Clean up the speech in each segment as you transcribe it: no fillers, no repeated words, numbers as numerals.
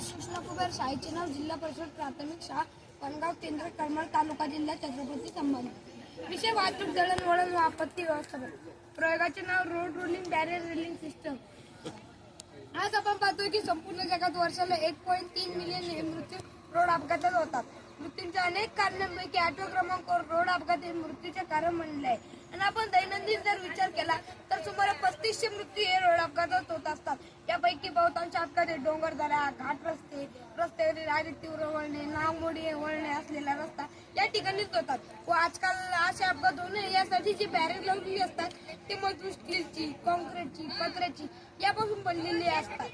कृष्ण कुबेर शाळेचे नाव जिल्हा परिषद प्राथमिक शाळा पनगाव केंद्र करमाळ तालुका जिल्हा छत्रपती संभाजी. विषय वाहतूक दळणवळण व आपत्ती व्यवस्थापन. प्रयोगाचे नाव road rolling barrier railing system. आज आपण पाहतोय की संपूर्ण जगात वर्षाला 1.3 मिलियन मृत्यू रोड अपघातात होतात. मृत्यूंच्या अनेक कारणांपैकी 8व्या क्रमांकावर रोड अपघात हे मृत्यूचे कारण बनले आहे. आणि आपण दैनंदिन जर विचार केला तर सुमारे 3500 मृत्यू हे रोड अपघातात होत असतात. यापैकी बहुतांश अपघात हे डोंगरदऱ्या, घाट रस्ते, रस्त्यावरील अधिक तीव्र वळणे, नावमोडी वळणे असलेला रस्ता या ठिकाणीच होतात. व आजकाल असे अपघात होऊ नये यासाठी जी बॅरियर लावलेली असतात ती मजबूत स्टीलची, कॉन्क्रीटची, पत्र्याची यापासून बनलेली असतात.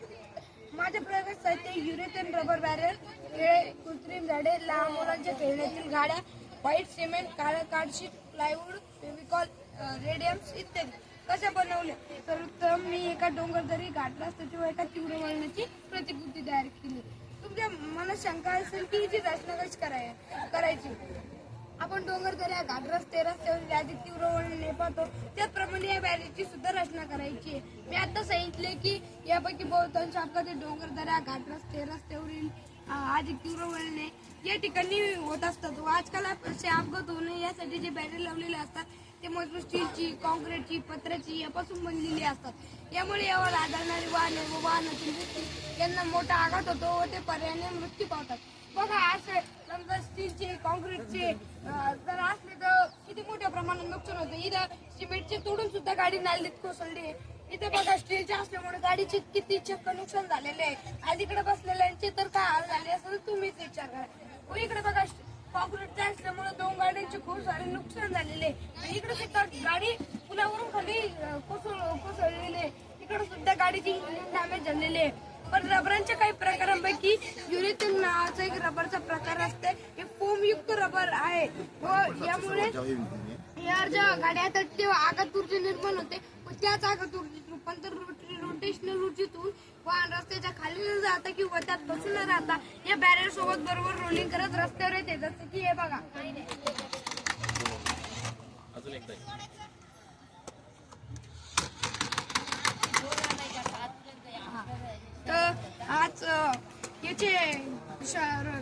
माझ्या प्रयोगात साहित्य युरेथेन रबर बॅरियर, खेळे, कृत्रिम झाडे, लहान मुलांच्या खेळण्यातील गाड्या, व्हाईट सिमेंट, काळं कार्डशीट, प्लायवूड, फेविकॉल, रेडियम्स इत्यादी. कशा बनवले तर उत्तम मी एका डोंगरदरी, घाट रस्त्याची व एका तीव्र वळणाची प्रतिकृती तयार केली. तुमच्या मनात शंका असेल की हिची रचना कशी करायची. आपण डोंगरदऱ्या, घाट रस्ते, रस्त्यावर अधिक तीव्र वळणे पाहतो त्याचप्रमाणे या बॅरियरची सुद्धा रचना करायची आहे. मी आता सांगितले की यापैकी बहुतांश अपघात डोंगरदऱ्या, घाट रस्ते, रस्त्यावरील अधिक तीव्र वळणे या ठिकाणी होत असतात. व आजकाल असे अपघात होऊ नये यासाठी जे बॅरियर लावलेले असतात ते मजबूत स्टीलची, कॉन्क्रीटची, पत्र्याची यापासून बनलेली असतात. यामुळे यावर आदळणारी वाहने व वाहनातील व्यक्ती यांना मोठा आघात होतो व ते पर्यायाने मृत्यू पावतात. बघा असे समजा स्टीलचे, कॉन्क्रीटचे जर असले तर किती मोठ्या प्रमाणात नुकसान होतं. इथं सिमेंटचे तोडून सुद्धा गाडी नालीत कोसळली. इथे बघा स्टीलचे असल्यामुळे गाडीचे किती चक्क नुकसान झालेले आहे. अलीकडे बसलेल्यांचे तर काय हाल झाले असेल तुम्हीच विचार करा. व इकडे बघा कॉन्क्रीटचे असल्यामुळे 2 गाड्यांचे खूप सारे नुकसान झालेले आहे. इकडे सुद्धा गाडी पुलावरून खाली कोसळलेली आहे. इकडे सुद्धा गाडीची डॅमेज झालेली आहे. पण रबरांच्या काही प्रकारांपैकी युरेथेन नावाचा एक रबरचा प्रकार असते. हे फोमयुक्त रबर आहे व यामुळे या ज्या गाड्या येतात तेव्हा आघात ऊर्जा निर्माण होते व त्याच आघात ऊर्जेत रूपांतर रोटेशनल ऊर्जेतून वाहन रस्त्याच्या खाली न जाता किंवा त्यात बसून न राहता या बॅरियर सोबत बरोबर रोलिंग करत रस्त्यावर येते. जसं की हे बघा. अजून एकदा तर आज याचे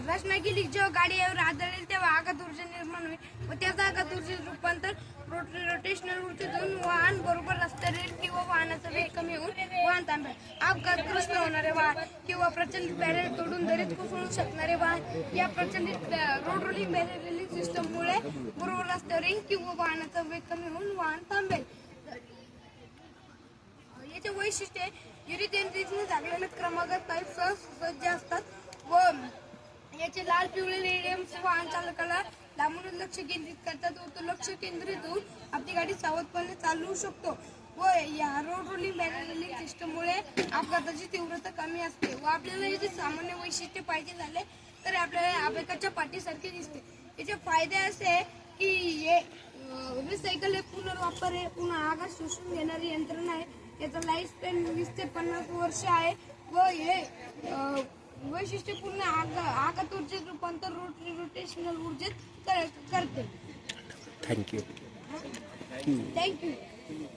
रचना केली. जेव्हा गाडीवर आदळेल तेव्हा आघात ऊर्जा निर्माण होईल व त्याचा आघात ऊर्जेत रूपांतर रोटेशनल ऊर्जेतून वाहन बरोबर रस्त्यावर येईल किंवा वाहनाचा वेग कमी होऊन वाहन थांबेल. अपघातग्रस्त होणारे वाहन किंवा प्रचलित बॅरियर तोडून दरीत कोसळू शकणारे वाहन या प्रचलित रोड रोलिंग बॅरियर रेलिंग सिस्टममुळे बरोबर रस्त्यावर येईल किंवा वाहनाचा वेग कमी होऊन वाहन थांबेल. याचे वैशिष्ट्य युरेथेन रिजने झाकलेले क्रमागत पाईप सज्ज असतात व याचे लाल पिवळे रेडियम्स वाहन चालकाला लांबून लक्ष केंद्रित करतात व तो लक्ष केंद्रित होऊन आपली गाडी सावधपणे चालवू शकतो. व या रोड रोलिंग बॅरियर रेलिंग सिस्टममुळे अपघाताची तीव्रता कमी असते व आपल्याला याचे सामान्य वैशिष्ट्य पाहिजे झाले तर आपल्याला आवेगाच्या पाठीसारखे दिसते. याचे फायदे असे की हे रिसायकल हे पुनर्वापर आहे, पुन्हा आघात शोषून घेणारी यंत्रणा आहे. याचा लाईफ स्पॅन 20 ते 50 वर्ष आहे व हे वैशिष्ट्यपूर्ण आघात ऊर्जेत रूपांतर रोटेशनल ऊर्जेत करते. थँक्यू.